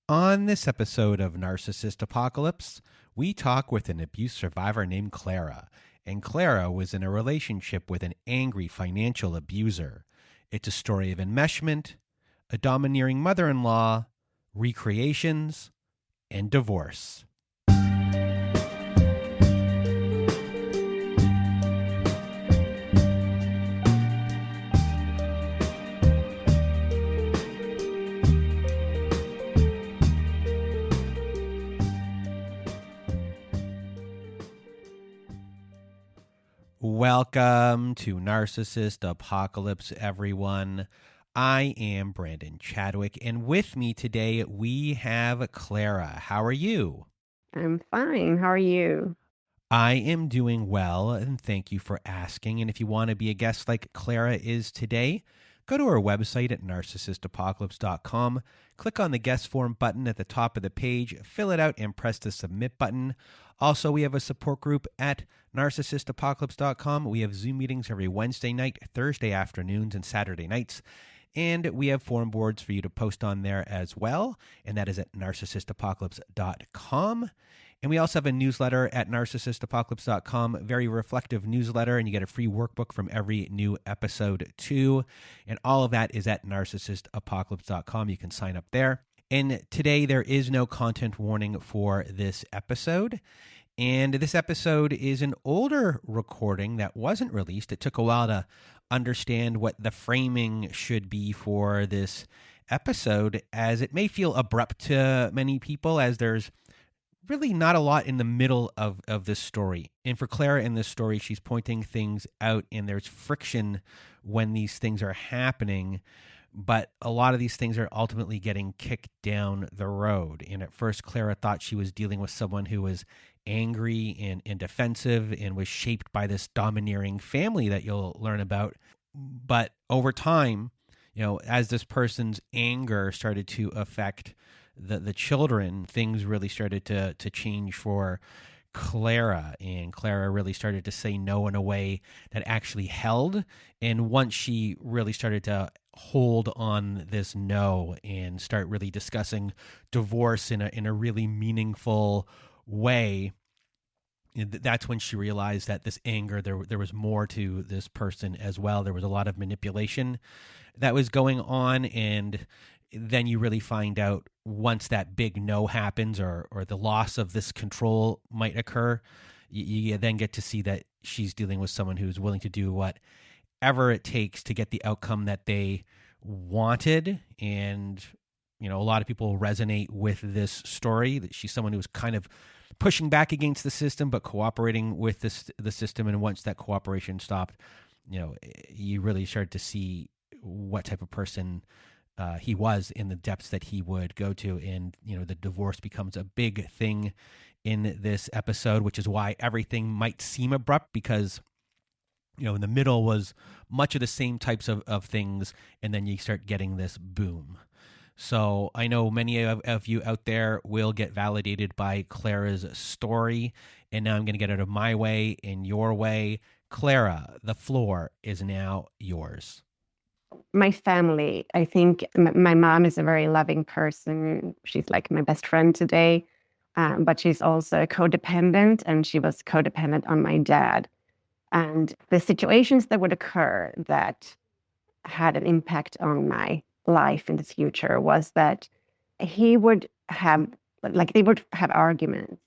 On this episode of Narcissist Apocalypse, we talk with an abuse survivor named Clara. And Clara was in a relationship with an angry financial abuser. It's a story of enmeshment, a domineering mother-in-law, recreations, and divorce. Welcome to Narcissist Apocalypse, everyone. I am Brandon Chadwick, and with me today we have Clara. How are you? I'm fine. How are you? I am doing well, and thank you for asking. And if you want to be a guest like Clara is today, go to our website at narcissistapocalypse.com, click on the guest form button at the top of the page, fill it out, and press the submit button. Also, we have a support group at narcissistapocalypse.com. We have Zoom meetings every Wednesday night, Thursday afternoons, and Saturday nights. And we have forum boards for you to post on there as well, and that is at narcissistapocalypse.com. And we also have a newsletter at narcissistapocalypse.com, very reflective newsletter, and you get a free workbook from every new episode too. And all of that is at narcissistapocalypse.com. You can sign up there. And today there is no content warning for this episode. And this episode is an older recording that wasn't released. It took a while to understand what the framing should be for this episode, as it may feel abrupt to many people, as there's really not a lot in the middle of this story. And for Clara in this story, she's pointing things out, and there's friction when these things are happening. But a lot of these things are ultimately getting kicked down the road. And at first, Clara thought she was dealing with someone who was angry and defensive and was shaped by this domineering family that you'll learn about. But over time, as this person's anger started to affect the children, things really started to change for Clara, and Clara really started to say no in a way that actually held. And once she really started to hold on this no and start really discussing divorce in a really meaningful way, that's when she realized that this anger, there was more to this person as well. There was a lot of manipulation that was going on, and then you really find out once that big no happens, or the loss of this control might occur, you then get to see that she's dealing with someone who's willing to do whatever it takes to get the outcome that they wanted. And, a lot of people resonate with this story, that she's someone who's kind of pushing back against the system, but cooperating with the system. And once that cooperation stopped, you really started to see what type of person he was in the depths that he would go to. And, the divorce becomes a big thing in this episode, which is why everything might seem abrupt, because, in the middle was much of the same types of things. And then you start getting this boom. So I know many of you out there will get validated by Clara's story. And now I'm going to get out of my way and your way. Clara, the floor is now yours. My family, I think my mom is a very loving person. She's like my best friend today, but she's also codependent, and she was codependent on my dad. And the situations that would occur that had an impact on my life in the future was that he would have, they would have arguments.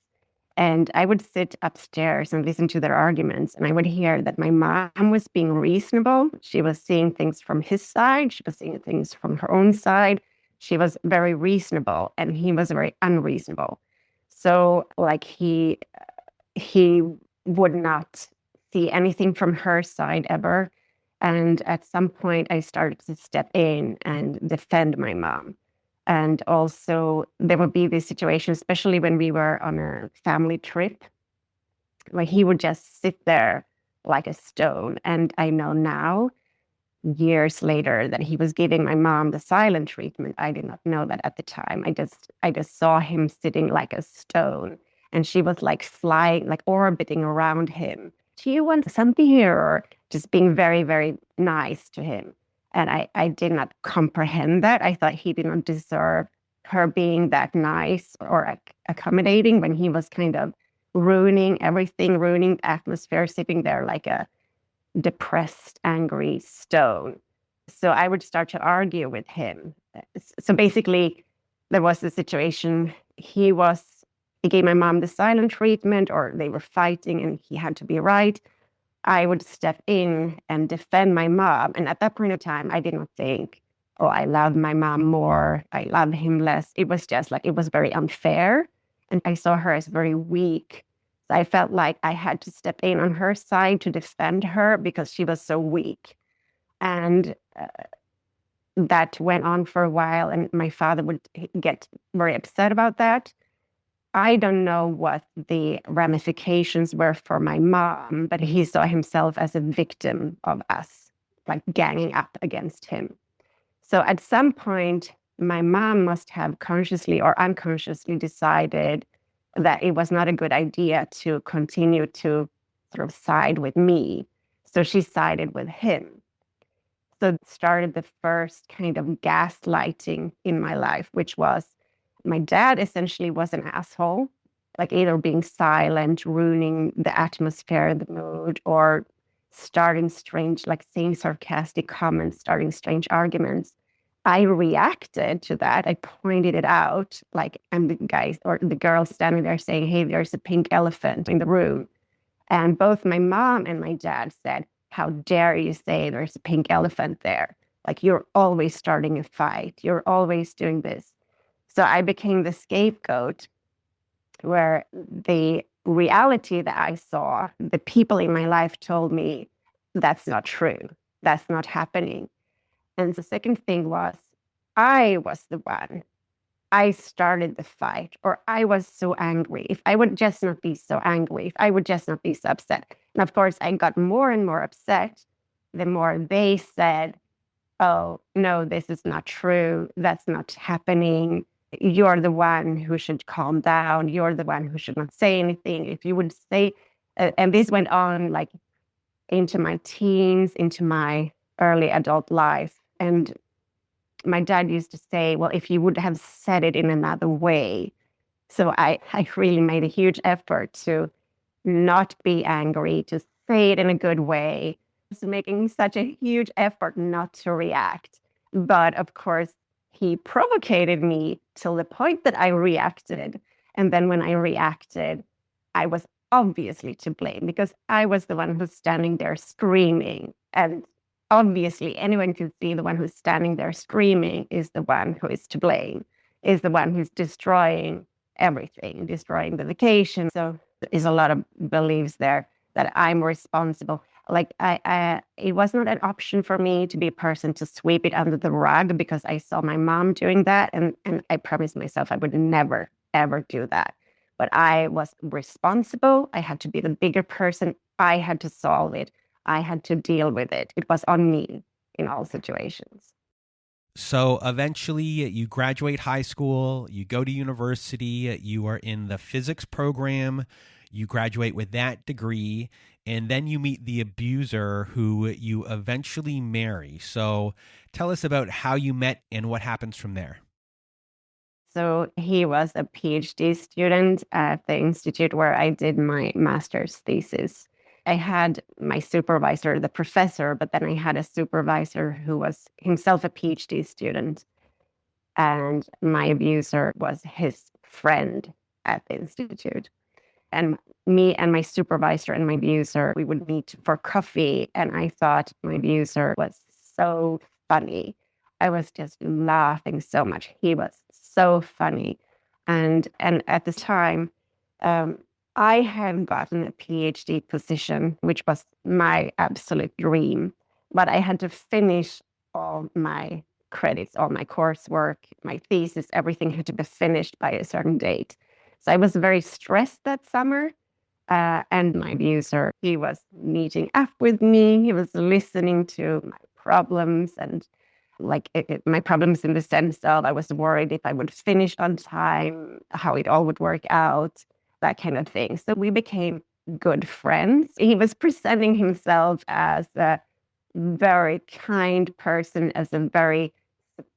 And I would sit upstairs and listen to their arguments. And I would hear that my mom was being reasonable. She was seeing things from his side. She was seeing things from her own side. She was very reasonable, and he was very unreasonable. So he would not see anything from her side ever. And at some point, I started to step in and defend my mom. And also, there would be this situation, especially when we were on a family trip, where he would just sit there like a stone. And I know now, years later, that he was giving my mom the silent treatment. I did not know that at the time. I just saw him sitting like a stone, and she was like flying, like orbiting around him. Do you want something here? Or just being very, very nice to him. And I did not comprehend that. I thought he did not deserve her being that nice or accommodating when he was kind of ruining everything, ruining the atmosphere, sitting there like a depressed, angry stone. So I would start to argue with him. So basically, there was a situation. He gave my mom the silent treatment, or they were fighting and he had to be right. I would step in and defend my mom. And at that point of time, I did not think, oh, I love my mom more, I love him less. It was just like, it was very unfair. And I saw her as very weak. So I felt like I had to step in on her side to defend her because she was so weak. And that went on for a while. And my father would get very upset about that. I don't know what the ramifications were for my mom, but he saw himself as a victim of us, like ganging up against him. So at some point, my mom must have consciously or unconsciously decided that it was not a good idea to continue to sort of side with me. So she sided with him. So it started the first kind of gaslighting in my life, which was my dad essentially was an asshole, like either being silent, ruining the atmosphere, the mood, or starting strange, like saying sarcastic comments, starting strange arguments. I reacted to that. I pointed it out, like I'm the guy or the girl standing there saying, hey, there's a pink elephant in the room. And both my mom and my dad said, how dare you say there's a pink elephant there? Like you're always starting a fight. You're always doing this. So I became the scapegoat where the reality that I saw, the people in my life told me that's not true. That's not happening. And the second thing was I was the one. I started the fight, or I was so angry. If I would just not be so angry, if I would just not be so upset. And of course, I got more and more upset the more they said, oh, no, this is not true. That's not happening. You're the one who should calm down. You're the one who should not say anything. If you would say, and this went on like into my teens, into my early adult life. And my dad used to say, well, if you would have said it in another way. So I really made a huge effort to not be angry, to say it in a good way. So making such a huge effort not to react. But of course, he provocated me till the point that I reacted. And then when I reacted, I was obviously to blame because I was the one who's standing there screaming. And obviously, anyone can see the one who's standing there screaming is the one who is to blame, is the one who's destroying everything, destroying the vacation. So there's a lot of beliefs there that I'm responsible. Like it was not an option for me to be a person to sweep it under the rug because I saw my mom doing that. And I promised myself I would never, ever do that. But I was responsible. I had to be the bigger person. I had to solve it. I had to deal with it. It was on me in all situations. So eventually you graduate high school, you go to university, you are in the physics program, you graduate with that degree, and then you meet the abuser who you eventually marry. So tell us about how you met and what happens from there. So he was a PhD student at the institute where I did my master's thesis. I had my supervisor, the professor, but then I had a supervisor who was himself a PhD student. And my abuser was his friend at the institute. And me and my supervisor and my abuser, we would meet for coffee. And I thought my abuser was so funny. I was just laughing so much. He was so funny. And at the time, I had gotten a PhD position, which was my absolute dream. But I had to finish all my credits, all my coursework, my thesis, everything had to be finished by a certain date. So I was very stressed that summer. And my abuser, he was meeting up with me. He was listening to my problems and my problems in the sense of I was worried if I would finish on time, how it all would work out, that kind of thing. So we became good friends. He was presenting himself as a very kind person, as a very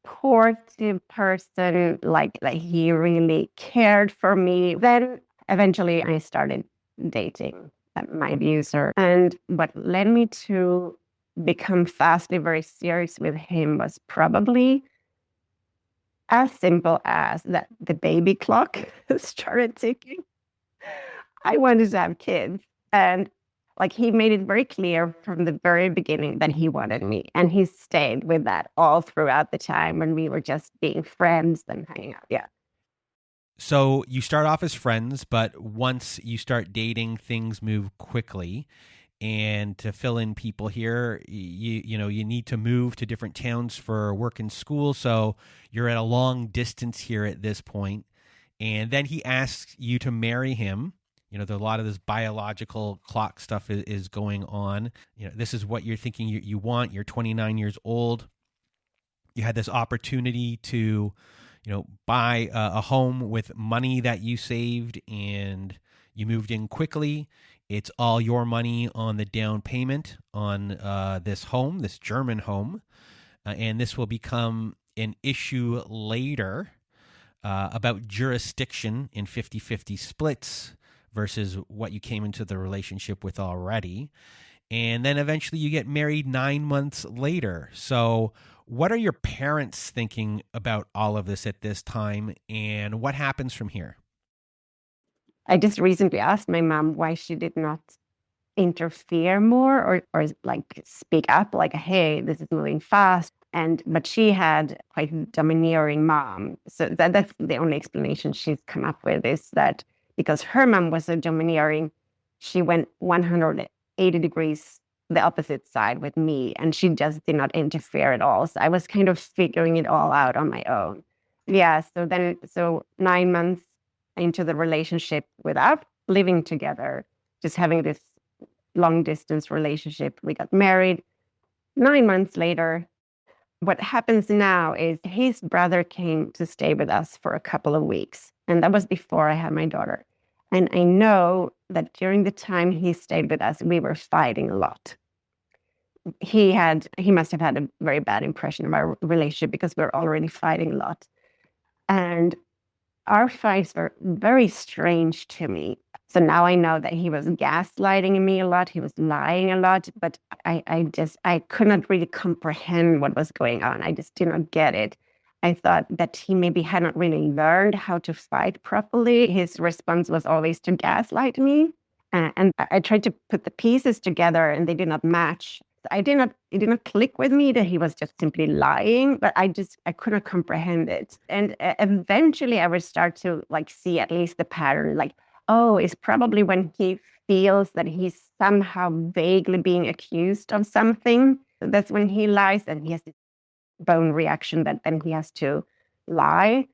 supportive person, like he really cared for me. Then eventually I started dating my abuser. And what led me to become fastly very serious with him was probably as simple as that the baby clock started ticking. I wanted to have kids. And like he made it very clear from the very beginning that he wanted me. And he stayed with that all throughout the time when we were just being friends and hanging out. Yeah. So you start off as friends, but once you start dating, things move quickly. And to fill in people here, you need to move to different towns for work and school. So you're at a long distance here at this point. And then he asks you to marry him. There's a lot of this biological clock stuff is going on. This is what you're thinking you want. You're 29 years old. You had this opportunity to, buy a home with money that you saved, and you moved in quickly. It's all your money on the down payment on this home, this German home. And this will become an issue later about jurisdiction in 50-50 splits versus what you came into the relationship with already. And then eventually you get married 9 months later. So what are your parents thinking about all of this at this time, and what happens from here? I just recently asked my mom why she did not interfere more or like speak up, like, hey, this is moving fast. But she had quite a domineering mom. So that's the only explanation she's come up with, is that because her mom was so domineering, she went 180 degrees the opposite side with me, and she just did not interfere at all. So I was kind of figuring it all out on my own. Yeah. So 9 months into the relationship without living together, just having this long distance relationship, we got married. 9 months later, what happens now is his brother came to stay with us for a couple of weeks. And that was before I had my daughter. And I know that during the time he stayed with us, we were fighting a lot. He must have had a very bad impression of our relationship because we were already fighting a lot. And our fights were very strange to me. So now I know that he was gaslighting me a lot. He was lying a lot, but I could not really comprehend what was going on. I just did not get it. I thought that he maybe hadn't really learned how to fight properly. His response was always to gaslight me. And I tried to put the pieces together and they did not match. It did not click with me that he was just simply lying, but I couldn't comprehend it. And eventually I would start to like see at least the pattern, like, oh, it's probably when he feels that he's somehow vaguely being accused of something. That's when he lies, and he has this bone reaction that then he has to lie.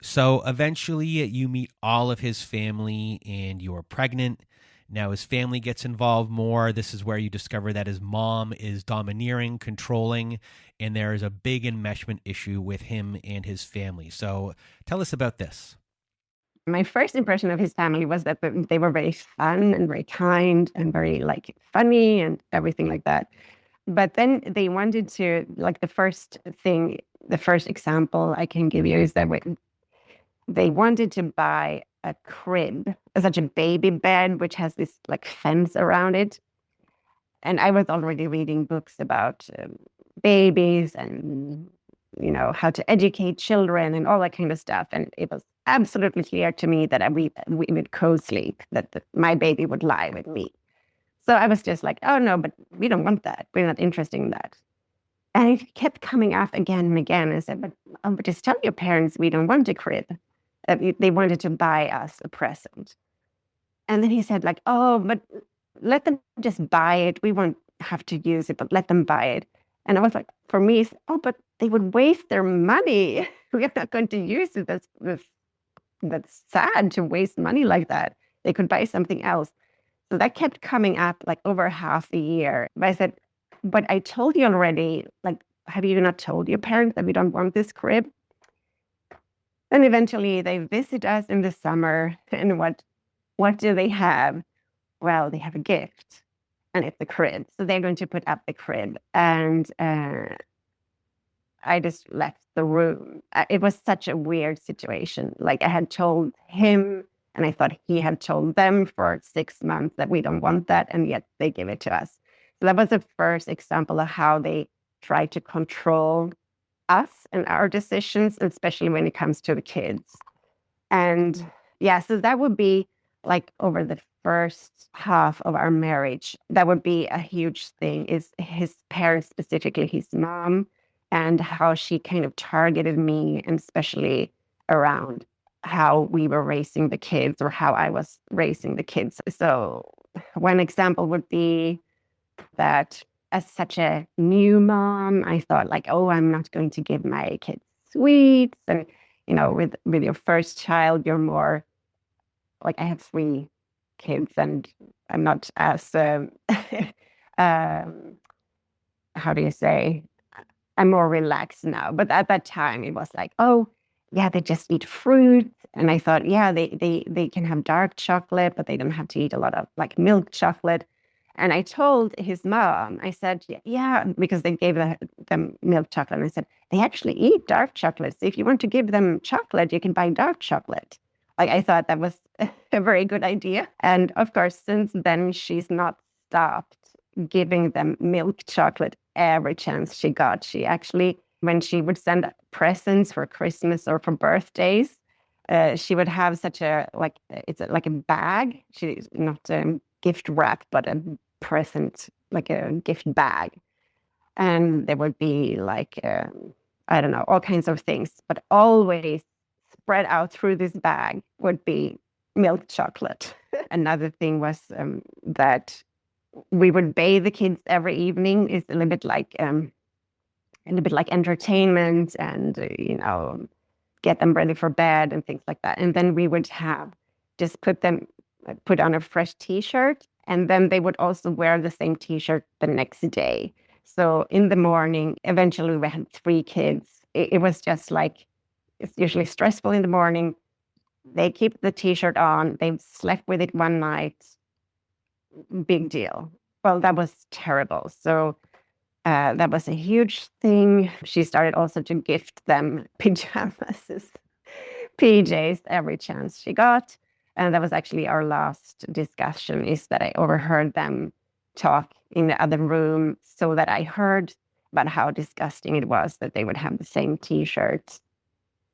So eventually you meet all of his family and you're pregnant. Now his family gets involved more. This is where you discover that his mom is domineering, controlling, and there is a big enmeshment issue with him and his family. So tell us about this. My first impression of his family was that they were very fun and very kind and very like funny and everything like that. But then they wanted to, like, the first example I can give you is that they wanted to buy a crib, such a baby bed, which has this like fence around it. And I was already reading books about babies and, how to educate children and all that kind of stuff. And it was absolutely clear to me that we would co-sleep, that my baby would lie with me. So I was just like, oh no, but we don't want that. We're not interested in that. And it kept coming up again and again. I said, but just tell your parents we don't want a crib. They wanted to buy us a present. And then he said like, oh, but let them just buy it. We won't have to use it, but let them buy it. And I was like, for me, oh, but they would waste their money. We are not going to use it. That's sad to waste money like that. They could buy something else. So that kept coming up like over half a year. But I said, but I told you already, like, have you not told your parents that we don't want this crib? Then eventually they visit us in the summer. And what do they have? Well, they have a gift, and it's a crib. So they're going to put up the crib. And I just left the room. It was such a weird situation. Like I had told him, and I thought he had told them for 6 months that we don't want that, and yet they give it to us. So that was the first example of how they try to control us and our decisions, especially when it comes to the kids. And yeah, so that would be like over the first half of our marriage, that would be a huge thing, is his parents, specifically his mom, and how she kind of targeted me, and especially around how we were raising the kids or how I was raising the kids. So one example would be that as such a new mom, I thought like, oh, I'm not going to give my kids sweets. And, with your first child, you're more like, I have 3 kids and I'm not as, how do you say, I'm more relaxed now. But at that time, it was like, oh, yeah, they just eat fruit. And I thought, yeah, they can have dark chocolate, but they don't have to eat a lot of like milk chocolate. And I told his mom, I said, yeah, because they gave them milk chocolate. And I said, they actually eat dark chocolate. So if you want to give them chocolate, you can buy dark chocolate. Like I thought that was a very good idea. And of course, since then, she's not stopped giving them milk chocolate every chance she got. She actually, when she would send presents for Christmas or for birthdays, she would have such a, like, it's like a bag. She's not gift wrap, but a present, like a gift bag. And there would be like, I don't know, all kinds of things, but always spread out through this bag would be milk chocolate. Another thing was that we would bathe the kids every evening. Is a little bit like entertainment, and get them ready for bed and things like that. And then we would just put on a fresh T-shirt, and then they would also wear the same T-shirt the next day. So in the morning, eventually we had 3 kids. It was just like, it's usually stressful in the morning. They keep the T-shirt on. They slept with it one night. Big deal. Well, that was terrible. So that was a huge thing. She started also to gift them pajamas, PJs, every chance she got. And that was actually our last discussion, is that I overheard them talk in the other room, so that I heard about how disgusting it was that they would have the same T-shirt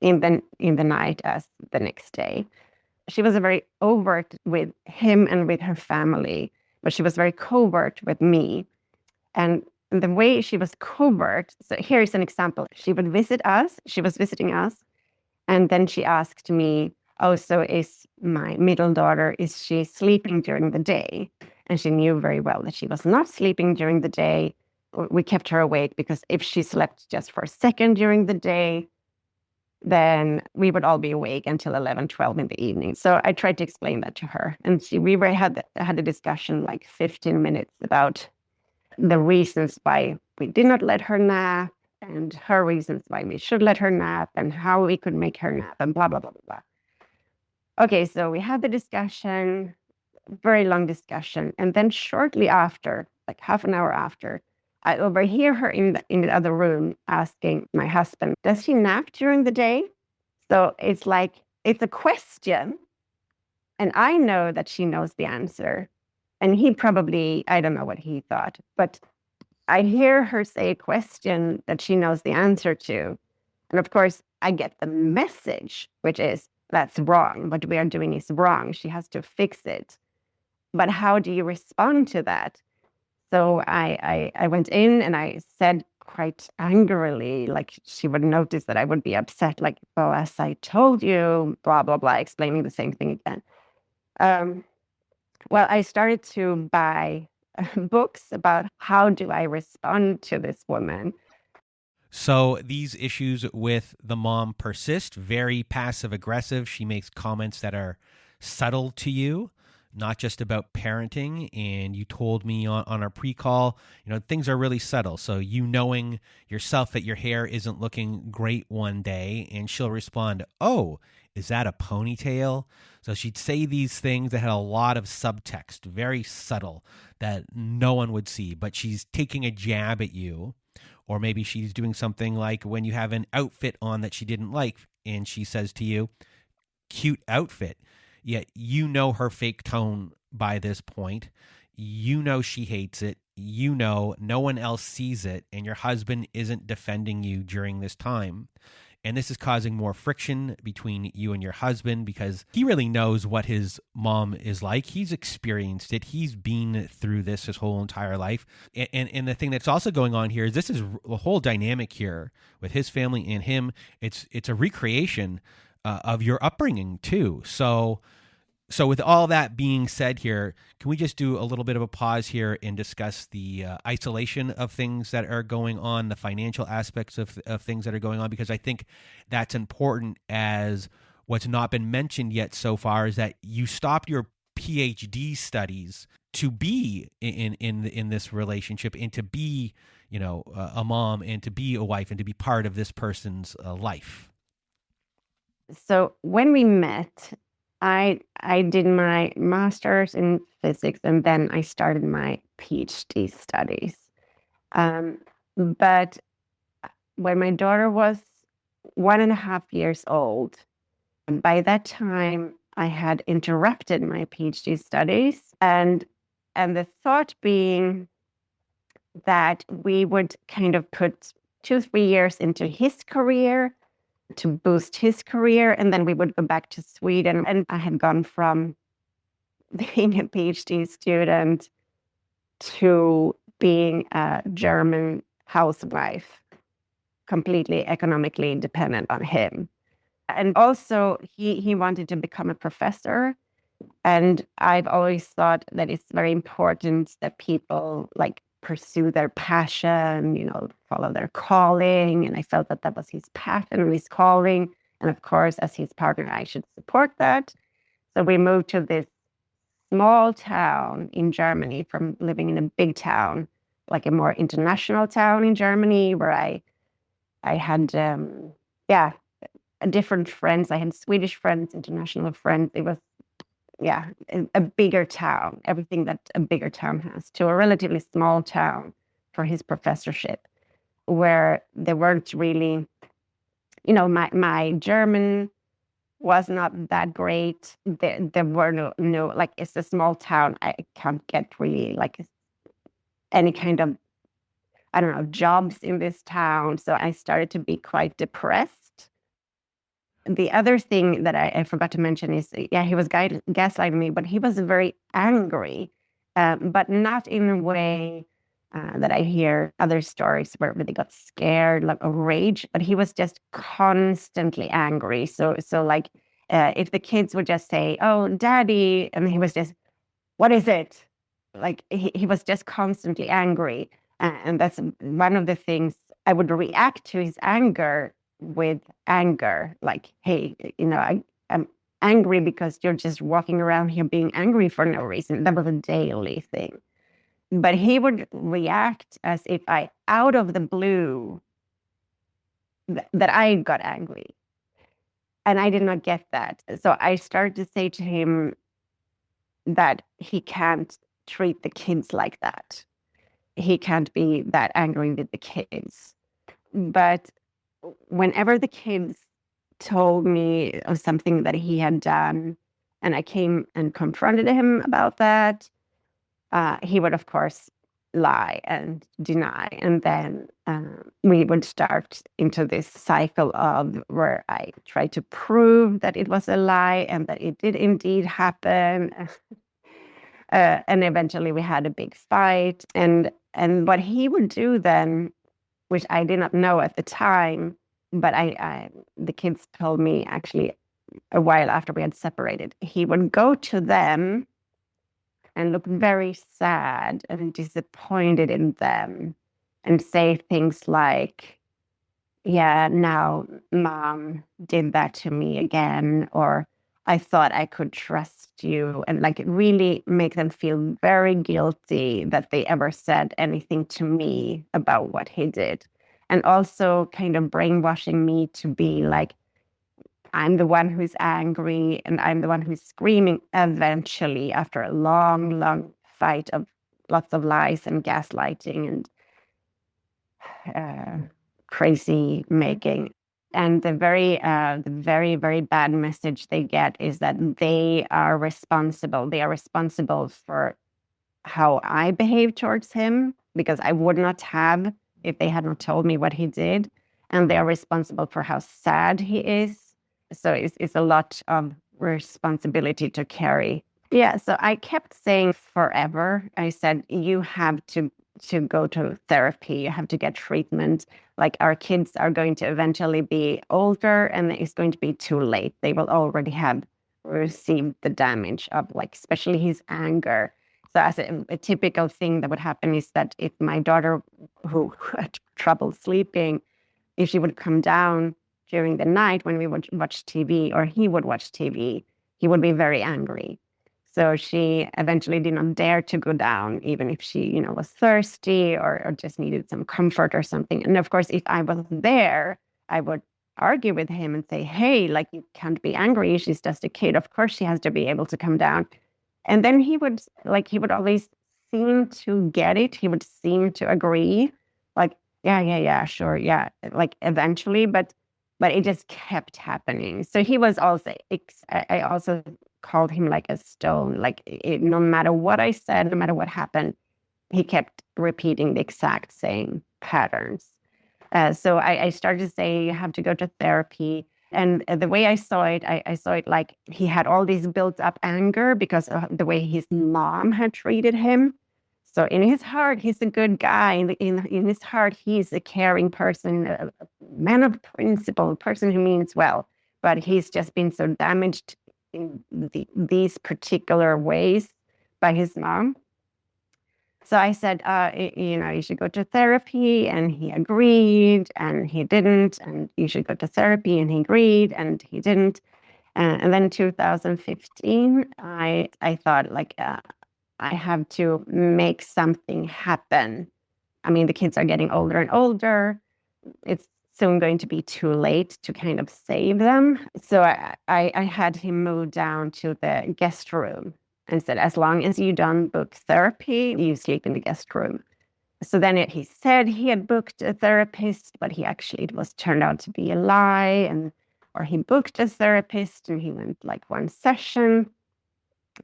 in the night as the next day. She was very overt with him and with her family, but she was very covert with me. And the way she was covert, so here's an example. She would visit us, she was visiting us, and then she asked me, oh, so is my middle daughter, is she sleeping during the day? And she knew very well that she was not sleeping during the day. We kept her awake because if she slept just for a second during the day, then we would all be awake until 11, 12 in the evening. So I tried to explain that to her. And we had a discussion like 15 minutes about the reasons why we did not let her nap, and her reasons why we should let her nap, and how we could make her nap, and blah, blah, blah, blah, blah. Okay, so we had the discussion, very long discussion. And then shortly after, like half an hour after, I overhear her in the other room asking my husband, does she nap during the day? So it's like, it's a question. And I know that she knows the answer. And he probably, I don't know what he thought, but I hear her say a question that she knows the answer to. And of course, I get the message, which is, that's wrong. What we are doing is wrong. She has to fix it. But how do you respond to that? So I went in and I said quite angrily, like she would notice that I would be upset, like, well, as I told you, blah, blah, blah, explaining the same thing again. Well, I started to buy books about how do I respond to this woman. So these issues with the mom persist, very passive aggressive. She makes comments that are subtle to you, not just about parenting. And you told me on our pre-call, things are really subtle. So you knowing yourself that your hair isn't looking great one day, and she'll respond, oh, is that a ponytail? So she'd say these things that had a lot of subtext, very subtle, that no one would see, but she's taking a jab at you. Or maybe she's doing something like when you have an outfit on that she didn't like and she says to you, cute outfit. Yet you know her fake tone by this point. You know she hates it. You know no one else sees it, and your husband isn't defending you during this time. And this is causing more friction between you and your husband because he really knows what his mom is like. He's experienced it. He's been through this his whole entire life. And the thing that's also going on here is this is a whole dynamic here with his family and him. It's a recreation of your upbringing too. So with all that being said here, can we just do a little bit of a pause here and discuss the isolation of things that are going on, the financial aspects of things that are going on? Because I think that's important, as what's not been mentioned yet so far is that you stopped your PhD studies to be in this relationship and to be, a mom and to be a wife and to be part of this person's life. So when we met, I did my master's in physics, and then I started my PhD studies. But when my daughter was 1.5 years old, by that time I had interrupted my PhD studies, and the thought being that we would kind of put 2-3 years into his career to boost his career, and then we would go back to Sweden. And I had gone from being a PhD student to being a German housewife, completely economically dependent on him. And also he wanted to become a professor. And I've always thought that it's very important that people pursue their passion, follow their calling. And I felt that that was his passion and his calling. And of course, as his partner, I should support that. So we moved to this small town in Germany from living in a big town, like a more international town in Germany, where I had, different friends. I had Swedish friends, international friends. It was a bigger town, everything that a bigger town has, to a relatively small town for his professorship, where there weren't really, my German was not that great. There were no, it's a small town. I can't get really any kind of, jobs in this town. So I started to be quite depressed. The other thing that I forgot to mention is, he was gaslighting me, but he was very angry, but not in a way that I hear other stories where they got scared, like a rage, but he was just constantly angry. So if the kids would just say, "Oh, daddy," and he was just, "What is it?" He was just constantly angry. And that's one of the things I would react to his anger with anger, like, "Hey, I'm angry because you're just walking around here being angry for no reason." That was a daily thing. But he would react as if I, out of the blue, that I got angry. And I did not get that. So I started to say to him that he can't treat the kids like that. He can't be that angry with the kids. But whenever the kids told me of something that he had done, and I came and confronted him about that, he would, of course, lie and deny. And then we would start into this cycle of where I tried to prove that it was a lie and that it did indeed happen. And eventually we had a big fight. And what he would do then, which I did not know at the time, but the kids told me actually a while after we had separated, he would go to them and look very sad and disappointed in them and say things like, "Yeah, now mom did that to me again," or "I thought I could trust you," and really make them feel very guilty that they ever said anything to me about what he did. And also kind of brainwashing me to be like, I'm the one who's angry and I'm the one who's screaming eventually, after a long, long fight of lots of lies and gaslighting. uh, crazy making. And the very, very bad message they get is that they are responsible. They are responsible for how I behave towards him, because I would not have if they had not told me what he did. And they are responsible for how sad he is. So it's a lot of responsibility to carry. Yeah, so I kept saying forever. I said, you have to go to therapy. You have to get treatment. Like, our kids are going to eventually be older and it's going to be too late. They will already have received the damage of, like, especially his anger. So as a typical thing that would happen is that if my daughter, who had trouble sleeping, if she would come down during the night when we would watch TV, or he would watch TV, he would be very angry. So she eventually did not dare to go down, even if she, was thirsty or just needed some comfort or something. And of course, if I was there, I would argue with him and say, hey, like, you can't be angry. She's just a kid. Of course, she has to be able to come down. And then he would always seem to get it. He would seem to agree, like, yeah, sure, yeah, like, eventually, but it just kept happening. So he was also, I also called him like a stone. Like, no matter what I said, no matter what happened, he kept repeating the exact same patterns. So I started to say, you have to go to therapy. And the way I saw it, I saw it like he had all this built up anger because of the way his mom had treated him. So in his heart, he's a good guy. In his heart, he's a caring person, a man of principle, a person who means well. But he's just been so damaged in these particular ways by his mom. So I said, you should go to therapy. And he agreed, and he didn't. And you should go to therapy. And he agreed, and he didn't. And then in 2015, I thought, like, I have to make something happen. I mean, the kids are getting older and older. It's soon going to be too late to kind of save them. So I had him move down to the guest room and said, as long as you don't book therapy, you sleep in the guest room. So then he said he had booked a therapist, but it was turned out to be a lie. Or he booked a therapist and he went like one session.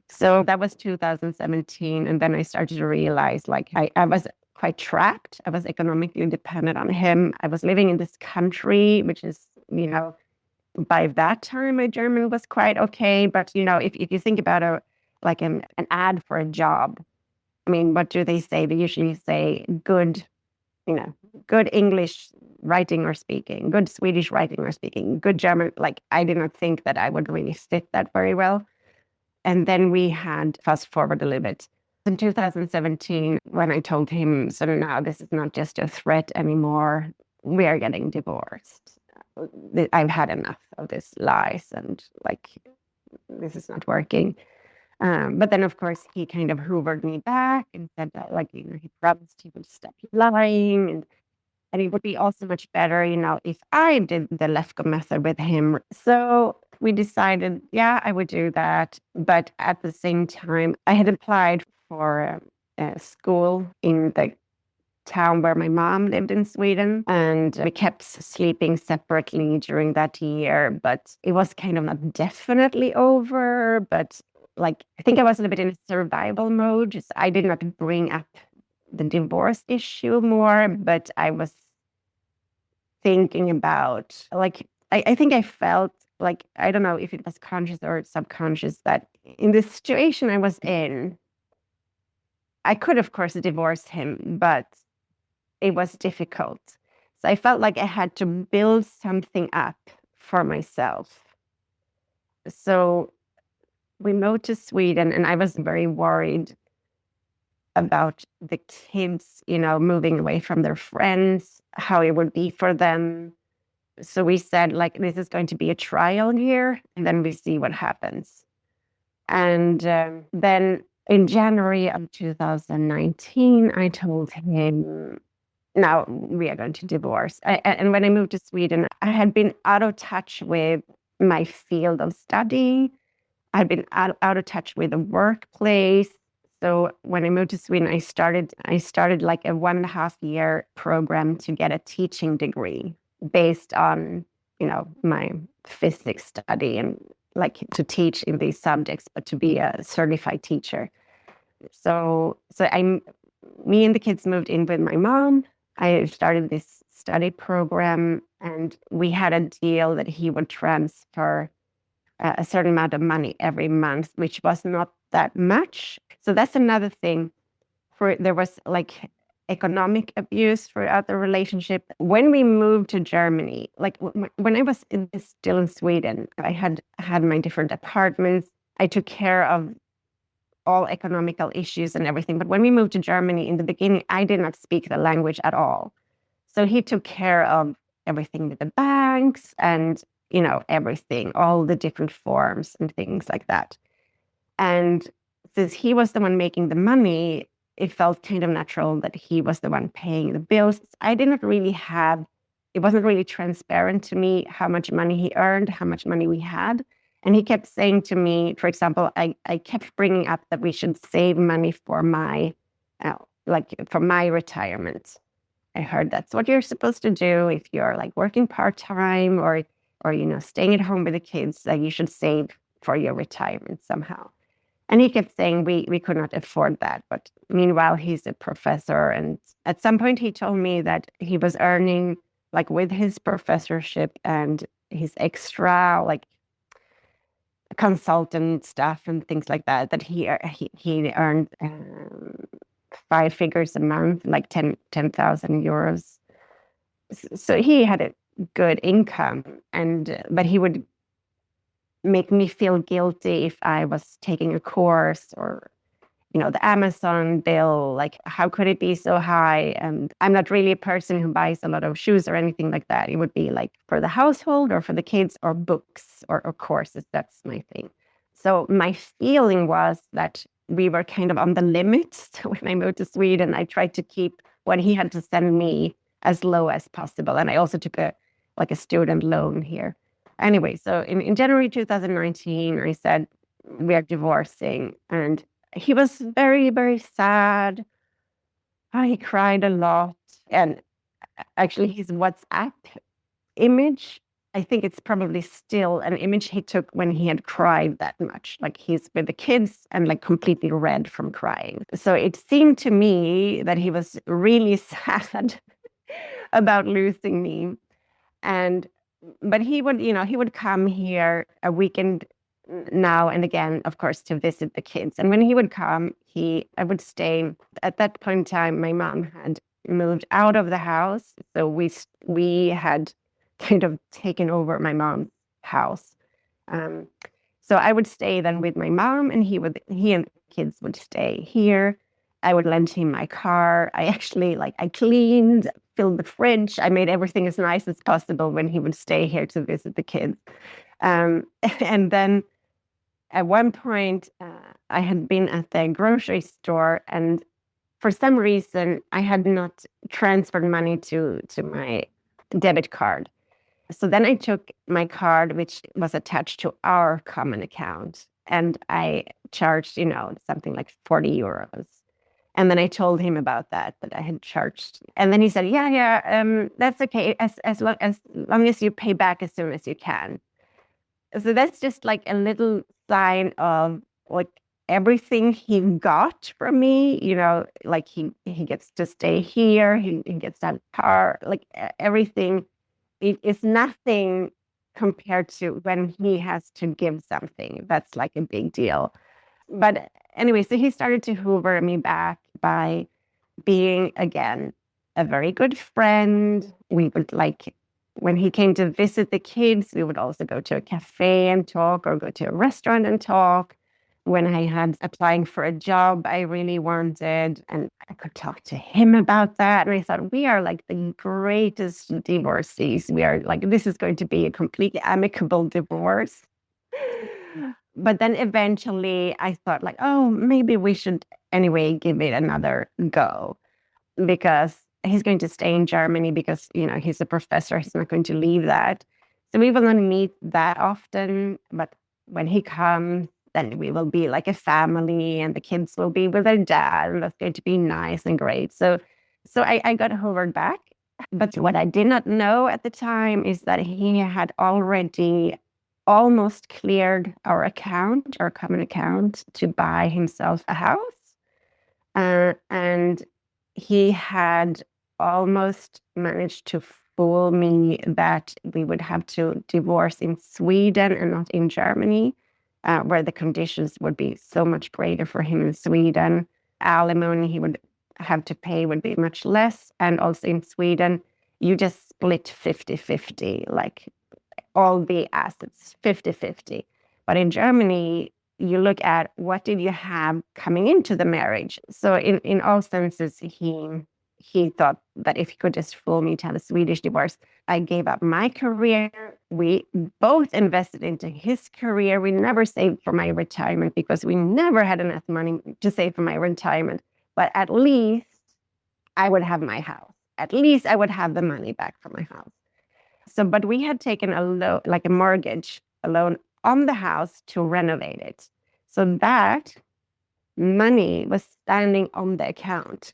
So that was 2017. And then I started to realize, like, I was quite trapped. I was economically dependent on him. I was living in this country, which is, by that time, my German was quite okay. But, if you think about an ad for a job, I mean, what do they say? They usually say good English writing or speaking, good Swedish writing or speaking, good German. Like, I did not think that I would really fit that very well. And then we had, fast forward a little bit, in 2017, when I told him, so now this is not just a threat anymore, we are getting divorced. I've had enough of this lies, and, like, this is not working. But then, of course, he kind of hoovered me back and said that, like, he promised he would stop lying, and it would be also much better, if I did the Lefko method with him. So we decided, yeah, I would do that. But at the same time, I had applied for a school in the town where my mom lived in Sweden, and we kept sleeping separately during that year. But it was kind of not definitely over, but, like, I think I was a little bit in survival mode. Just, I did not bring up the divorce issue more, but I was thinking about, like, I think I felt like, I don't know if it was conscious or subconscious, that in the situation I was in, I could, of course, divorce him, but it was difficult. So I felt like I had to build something up for myself. So we moved to Sweden, and I was very worried about the kids, moving away from their friends, how it would be for them. So we said, like, this is going to be a trial year, and then we see what happens. And then in January of 2019, I told him, now we are going to divorce. And when I moved to Sweden, I had been out of touch with my field of study. I'd been out of touch with the workplace. So when I moved to Sweden, I started like a 1.5 year program to get a teaching degree based on, my physics study and like to teach in these subjects, but to be a certified teacher. So me and the kids moved in with my mom. I started this study program, and we had a deal that he would transfer a certain amount of money every month, which was not that much. So that's another thing. There was like economic abuse throughout the relationship. When we moved to Germany, like when I was still in Sweden, I had my different apartments. I took care of all economical issues and everything. But when we moved to Germany in the beginning, I did not speak the language at all. So he took care of everything with the banks and, everything, all the different forms and things like that. And since he was the one making the money, it felt kind of natural that he was the one paying the bills. It wasn't really transparent to me how much money he earned, how much money we had. And he kept saying to me, for example, I kept bringing up that we should save money for my retirement. I heard that's what you're supposed to do if you're like working part-time or staying at home with the kids, like you should save for your retirement somehow. And he kept saying we could not afford that. But meanwhile, he's a professor. And at some point he told me that he was earning, like with his professorship and his extra like consultant stuff and things like that he earned 5 figures a month, like 10,000 euros. So he had a good income, but he would make me feel guilty if I was taking a course or, the Amazon bill, like how could it be so high? And I'm not really a person who buys a lot of shoes or anything like that. It would be like for the household or for the kids or books or courses. That's my thing. So my feeling was that we were kind of on the limit. So when I moved to Sweden, I tried to keep what he had to send me as low as possible. And I also took a student loan here. Anyway, so in January 2019, I said, we are divorcing. And he was very, very sad. He cried a lot. And actually, his WhatsApp image, I think it's probably still an image he took when he had cried that much. Like he's with the kids and like completely red from crying. So it seemed to me that he was really sad about losing me. But he would come here a weekend now and again, of course, to visit the kids. And when he would come, I would stay. At that point in time, my mom had moved out of the house. So we had kind of taken over my mom's house. So I would stay then with my mom, and he and the kids would stay here. I would lend him my car. I actually I cleaned, filled the fridge. I made everything as nice as possible when he would stay here to visit the kids. And then at one point, I had been at the grocery store, and for some reason, I had not transferred money to my debit card. So then I took my card, which was attached to our common account, and I charged, something like 40 euros. And then I told him about that I had charged. And then he said, yeah, that's okay, as long as you pay back as soon as you can. So that's just like a little sign of like everything he got from me, like he gets to stay here, he gets that car, like everything. It's nothing compared to when he has to give something. That's like a big deal. But anyway, so he started to hoover me back by being, again, a very good friend. We would when he came to visit the kids, we would also go to a cafe and talk, or go to a restaurant and talk. When I had applying for a job I really wanted, and I could talk to him about that. And I thought, we are like the greatest divorcees. We are like, this is going to be a completely amicable divorce. But then eventually I thought oh, maybe we should anyway give it another go, because he's going to stay in Germany because, he's a professor. He's not going to leave that. So we will not meet that often. But when he comes, then we will be like a family and the kids will be with their dad and that's going to be nice and great. So I got hoovered back. But what I did not know at the time is that he had already almost cleared our account, our common account, to buy himself a house. And he had almost managed to fool me that we would have to divorce in Sweden and not in Germany, where the conditions would be so much greater for him in Sweden. Alimony he would have to pay would be much less. And also in Sweden, you just split 50-50, like all the assets, 50-50. But in Germany, you look at what did you have coming into the marriage. So in all senses, he thought that if he could just fool me to have a Swedish divorce. I gave up my career. We both invested into his career. We never saved for my retirement because we never had enough money to save for my retirement. But at least I would have my house. At least I would have the money back for my house. So, but we had taken a loan, like a mortgage, a loan on the house to renovate it. So that money was standing on the account.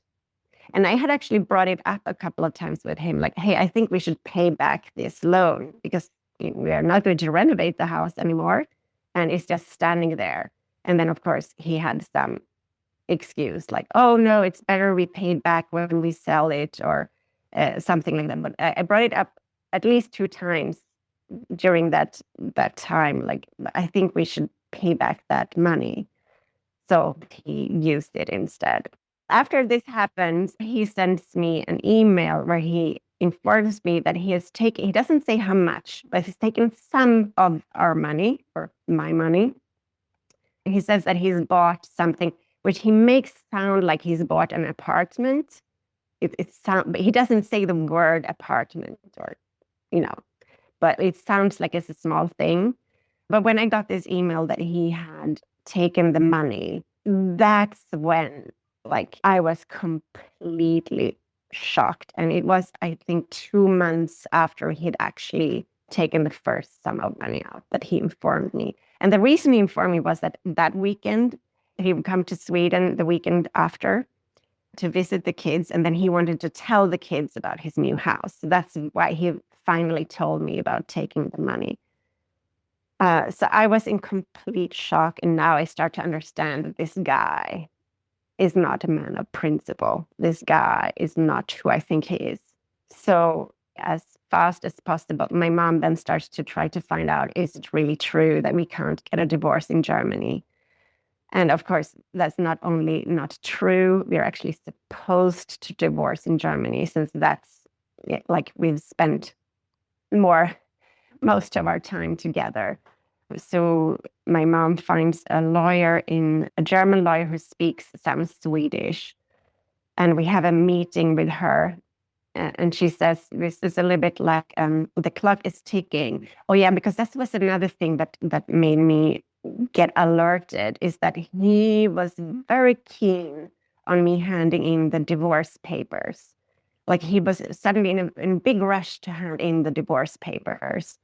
And I had actually brought it up a couple of times with him, like, hey, I think we should pay back this loan because we are not going to renovate the house anymore. And it's just standing there. And then, of course, he had some excuse like, oh, no, it's better we paid back when we sell it or something like that. But I brought it up at least 2 times during that time. Like, I think we should pay back that money. So he used it instead. After this happens, he sends me an email where he informs me that he has taken, he doesn't say how much, but he's taken some of our money or my money. He says that he's bought something, which he makes sound like he's bought an apartment. But he doesn't say the word apartment or, but it sounds like it's a small thing. But when I got this email that he had taken the money, that's when I was completely shocked. And it was, I think, 2 months after he'd actually taken the first sum of money out that he informed me. And the reason he informed me was that weekend, he would come to Sweden the weekend after to visit the kids. And then he wanted to tell the kids about his new house. So that's why he finally told me about taking the money. So I was in complete shock. And now I start to understand that this guy is not a man of principle. This guy is not who I think he is. So as fast as possible, my mom then starts to try to find out, is it really true that we can't get a divorce in Germany? And of course, that's not only not true, we're actually supposed to divorce in Germany, since that's we've spent most of our time together. So my mom finds a German lawyer who speaks some Swedish. And we have a meeting with her. And she says, this is a little bit like the clock is ticking. Oh, yeah, because that was another thing that made me get alerted, is that he was very keen on me handing in the divorce papers. Like he was suddenly in a big rush to hand in the divorce papers.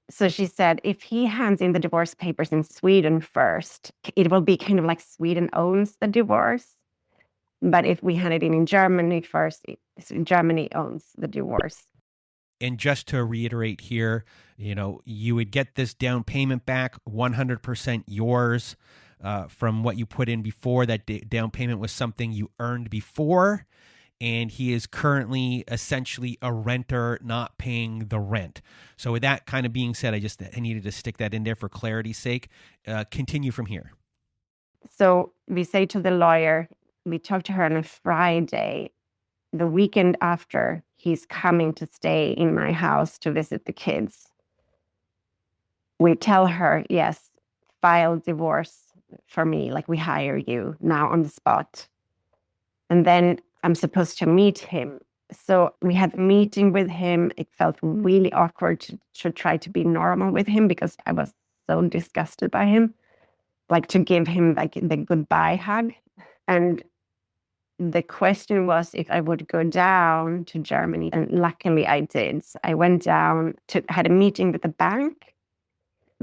So she said, if he hands in the divorce papers in Sweden first, it will be kind of like Sweden owns the divorce. But if we hand it in Germany first, Germany owns the divorce. And just to reiterate here, you would get this down payment back, 100% yours from what you put in before. That down payment was something you earned before. And he is currently essentially a renter not paying the rent. So with that kind of being said, I needed to stick that in there for clarity's sake. Continue from here. So we say to the lawyer, we talk to her on a Friday, the weekend after he's coming to stay in my house to visit the kids. We tell her, yes, file divorce for me, like we hire you now on the spot. And then I'm supposed to meet him. So we had a meeting with him. It felt really awkward to try to be normal with him because I was so disgusted by him. Like to give him the goodbye hug. And the question was if I would go down to Germany. And luckily I did. I went down had a meeting with the bank.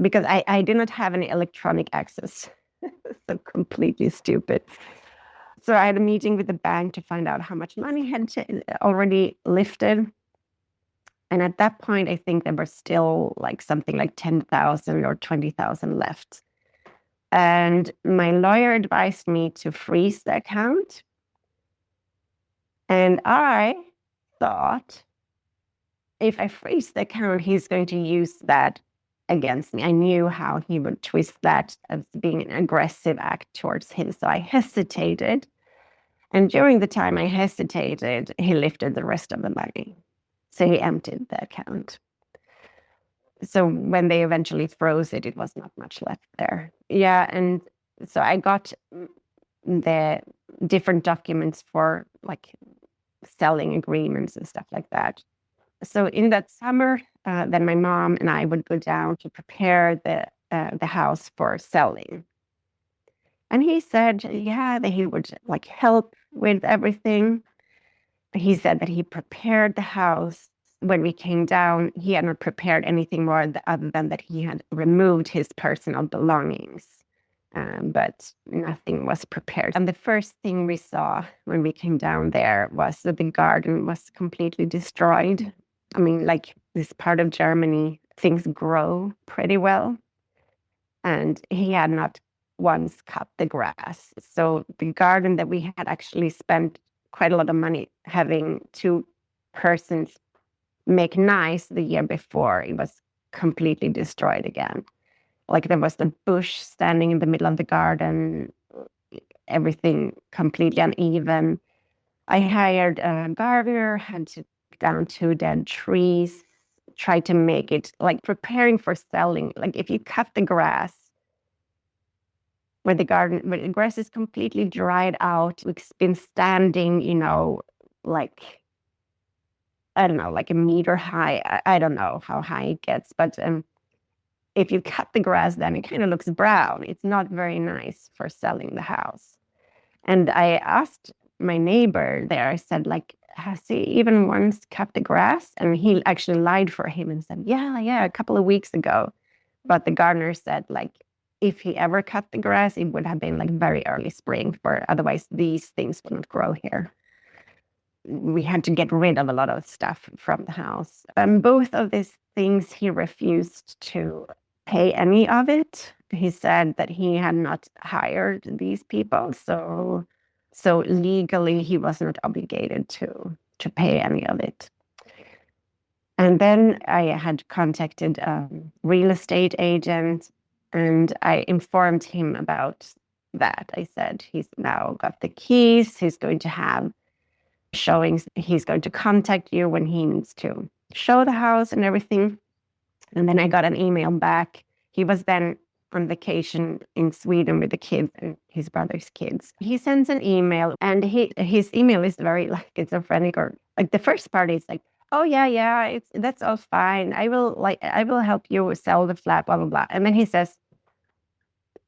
because I did not have any electronic access. So completely stupid. So I had a meeting with the bank to find out how much money had already lifted. And at that point, I think there were still like something like 10,000 or 20,000 left. And my lawyer advised me to freeze the account. And I thought, if I freeze the account, he's going to use that against me. I knew how he would twist that as being an aggressive act towards him. So I hesitated. And during the time I hesitated, he lifted the rest of the money. So he emptied the account. So when they eventually froze it, it was not much left there. Yeah, and so I got the different documents for like selling agreements and stuff like that. So in that summer, then my mom and I would go down to prepare the house for selling. And he said, yeah, that he would like help with everything. He said that he prepared the house. When we came down, he had not prepared anything more other than that he had removed his personal belongings. But nothing was prepared. And the first thing we saw when we came down there was that the garden was completely destroyed. I mean, like this part of Germany, things grow pretty well. And he had not once cut the grass. So the garden that we had actually spent quite a lot of money having 2 persons make nice the year before, it was completely destroyed again. Like there was a bush standing in the middle of the garden, everything completely uneven. I hired a gardener, had to take down 2 dead trees, try to make it like preparing for selling. Like if you cut the grass where the grass is completely dried out, it's been standing, like, I don't know, like a meter high. I don't know how high it gets, but if you cut the grass, then it kind of looks brown. It's not very nice for selling the house. And I asked my neighbor there, I said, like, has he even once cut the grass? And he actually lied for him and said, yeah, a couple of weeks ago. But the gardener said, like, if he ever cut the grass, it would have been like very early spring, for otherwise these things would not grow here. We had to get rid of a lot of stuff from the house. And both of these things, he refused to pay any of it. He said that he had not hired these people. So legally, he was not obligated to pay any of it. And then I had contacted a real estate agent, and I informed him about that. I said, he's now got the keys. He's going to have showings. He's going to contact you when he needs to show the house and everything. And then I got an email back. He was then on vacation in Sweden with the kids and his brother's kids. He sends an email, and his email is very like schizophrenic, or like the first part is like, oh yeah, that's all fine. I will help you sell the flat, blah blah blah. And then he says,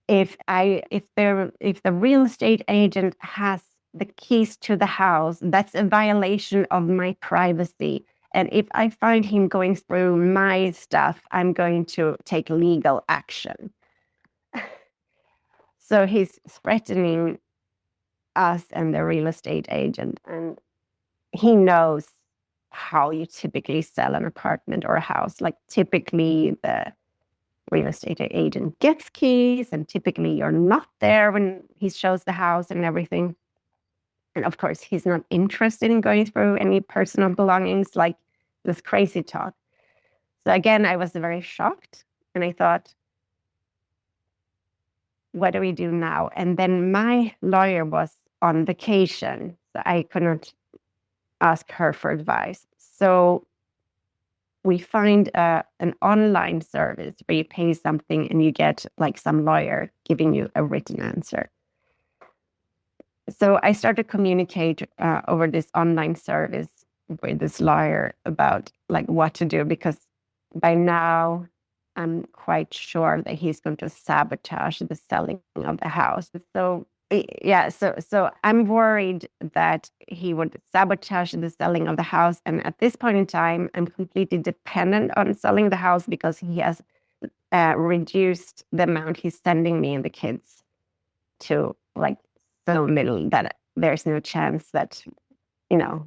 if the real estate agent has the keys to the house, that's a violation of my privacy. And if I find him going through my stuff, I'm going to take legal action. So he's threatening us and the real estate agent. And he knows how you typically sell an apartment or a house. Like typically the real estate agent gets keys, and typically you're not there when he shows the house and everything. And of course, he's not interested in going through any personal belongings, like this crazy talk. So again, I was very shocked, and I thought, what do we do now? And then my lawyer was on vacation, so I could not ask her for advice. So we find an online service where you pay something and you get like some lawyer giving you a written answer. So I started to communicate over this online service with this lawyer about like what to do, because by now I'm quite sure that he's going to sabotage the selling of the house. So yeah, so I'm worried that he would sabotage the selling of the house. And at this point in time, I'm completely dependent on selling the house because he has reduced the amount he's sending me and the kids to like so little that there's no chance that, you know,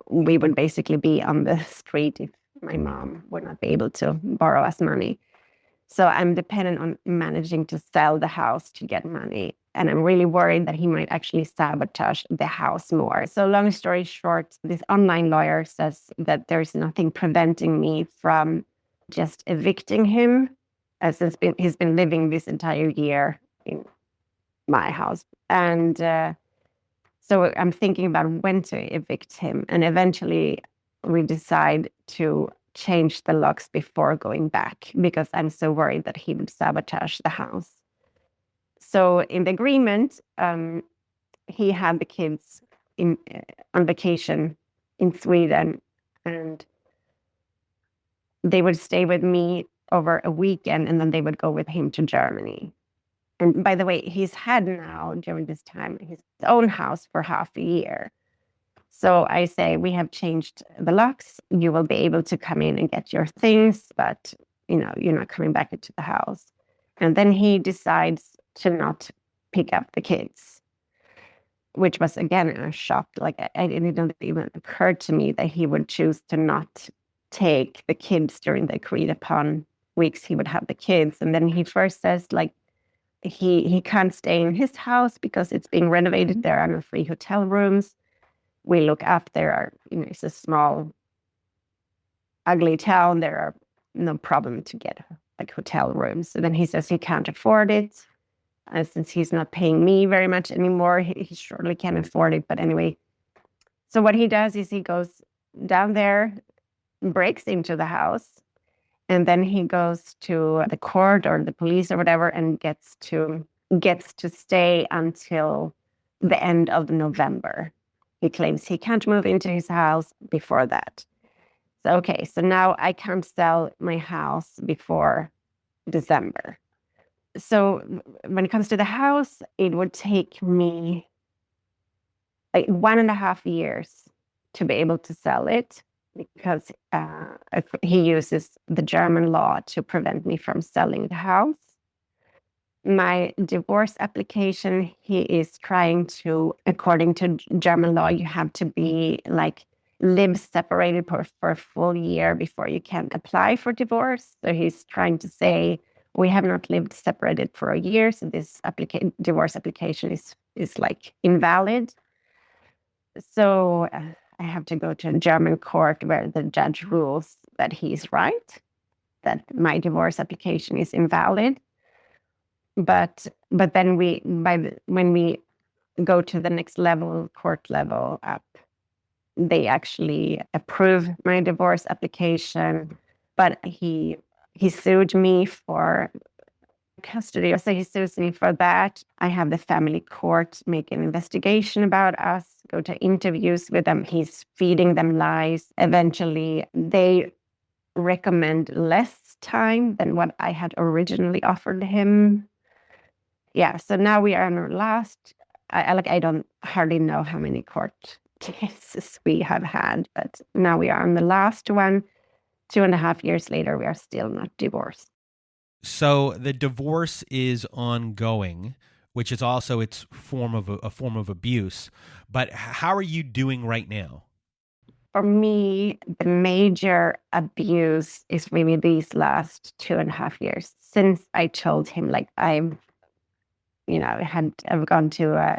we would basically be on the street if my mom would not be able to borrow us money. So I'm dependent on managing to sell the house to get money. And I'm really worried that he might actually sabotage the house more. So long story short, this online lawyer says that there's nothing preventing me from just evicting him, as he's been living this entire year in my house. And so I'm thinking about when to evict him. And eventually we decide to change the locks before going back because I'm so worried that he would sabotage the house. So in the agreement, he had the kids on vacation in Sweden, and they would stay with me over a weekend, and then they would go with him to Germany. And by the way, he's had now during this time his own house for half a year. So I say, we have changed the locks. You will be able to come in and get your things, but you're not coming back into the house. And then he decides to not pick up the kids, which was again a shock. Like it didn't even occur to me that he would choose to not take the kids during the agreed upon weeks he would have the kids. And then he first says like he can't stay in his house because it's being renovated. There are no free hotel rooms. We look up, there are, it's a small, ugly town. There are no problem to get like hotel rooms. So then he says he can't afford it. Since he's not paying me very much anymore, he surely can afford it. But anyway, so what he does is he goes down there, breaks into the house, and then he goes to the court or the police or whatever and gets to stay until the end of November. He claims he can't move into his house before that. So, okay, so now I can't sell my house before December. So when it comes to the house, it would take me like 1.5 years to be able to sell it because he uses the German law to prevent me from selling the house. My divorce application, he is trying to, according to German law, you have to be like live separated for a full year before you can apply for divorce. So he's trying to say, we have not lived separated for a year, so this divorce application is like invalid. So I have to go to a German court where the judge rules that he's right, that my divorce application is invalid. But then when we go to the next level, court level up, they actually approve my divorce application. But he sued me for custody. So he sues me for that. I have the family court make an investigation about us, go to interviews with them. He's feeding them lies. Eventually, they recommend less time than what I had originally offered him. Yeah, so now we are on our last, I don't hardly know how many court cases we have had, but now we are on the last one. 2.5 years later, we are still not divorced. So the divorce is ongoing, which is also a form of abuse. But how are you doing right now? For me, the major abuse is maybe these last 2.5 years since I told him, like, I've gone to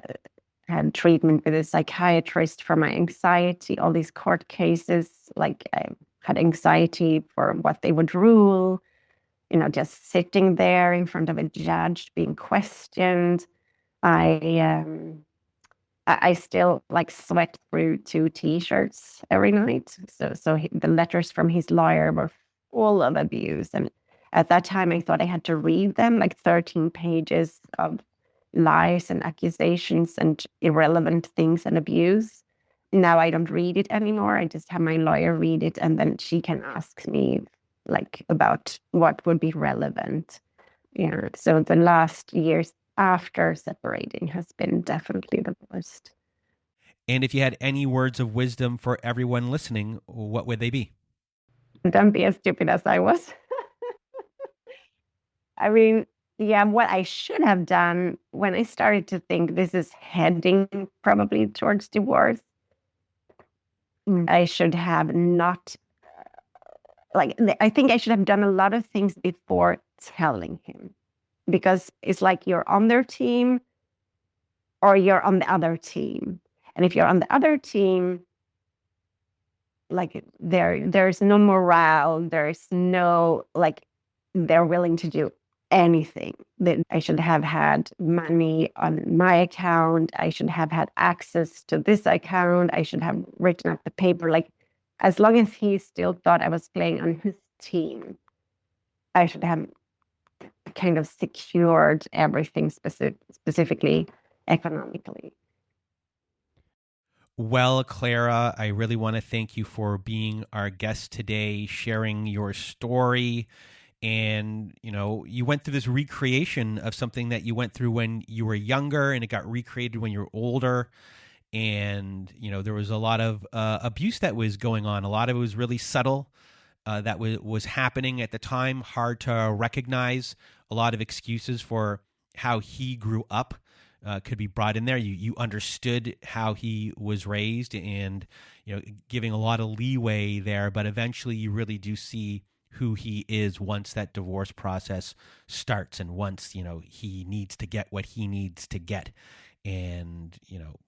had treatment with a psychiatrist for my anxiety, all these court cases, like I had anxiety for what they would rule, just sitting there in front of a judge being questioned. I still like sweat through 2 T-shirts every night. So the letters from his lawyer were full of abuse. And at that time, I thought I had to read them, like 13 pages of lies and accusations and irrelevant things and abuse. Now I don't read it anymore. I just have my lawyer read it, and then she can ask me like about what would be relevant. So the last years after separating has been definitely the worst. And if you had any words of wisdom for everyone listening, what would they be? Don't be as stupid as I was. I mean, yeah, what I should have done when I started to think this is heading probably towards divorce, I should have not, like, I think I should have done a lot of things before telling him, because it's like you're on their team or you're on the other team. And if you're on the other team, like there's no morale, there's no, like, they're willing to do anything. That I should have had money on my account, I should have had access to this account, I should have written up the paper. Like, as long as he still thought I was playing on his team, I should have kind of secured everything, specifically economically. Well, Clara, I really want to thank you for being our guest today, sharing your story. And, you went through this recreation of something that you went through when you were younger, and it got recreated when you were older. And, there was a lot of abuse that was going on. A lot of it was really subtle, that was happening at the time, hard to recognize. A lot of excuses for how he grew up could be brought in there. You understood how he was raised, and giving a lot of leeway there. But eventually, you really do see who he is once that divorce process starts, and once he needs to get what he needs to get, and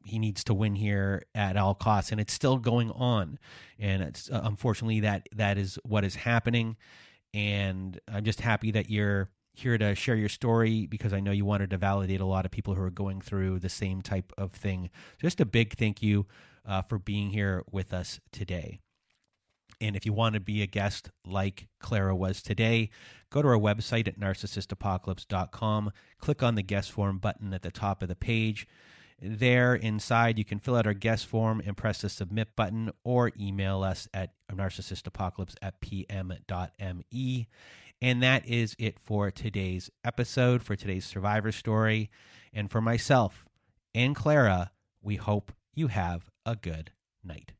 he needs to win here at all costs, and it's still going on, and it's unfortunately that is what is happening. And I'm just happy that you're here to share your story, because I know you wanted to validate a lot of people who are going through the same type of thing. Just a big thank you for being here with us today. And if you want to be a guest like Clara was today, go to our website at narcissistapocalypse.com, click on the guest form button at the top of the page. There inside, you can fill out our guest form and press the submit button, or email us at narcissistapocalypse@pm.me. And that is it for today's episode, for today's survivor story. And for myself and Clara, we hope you have a good night.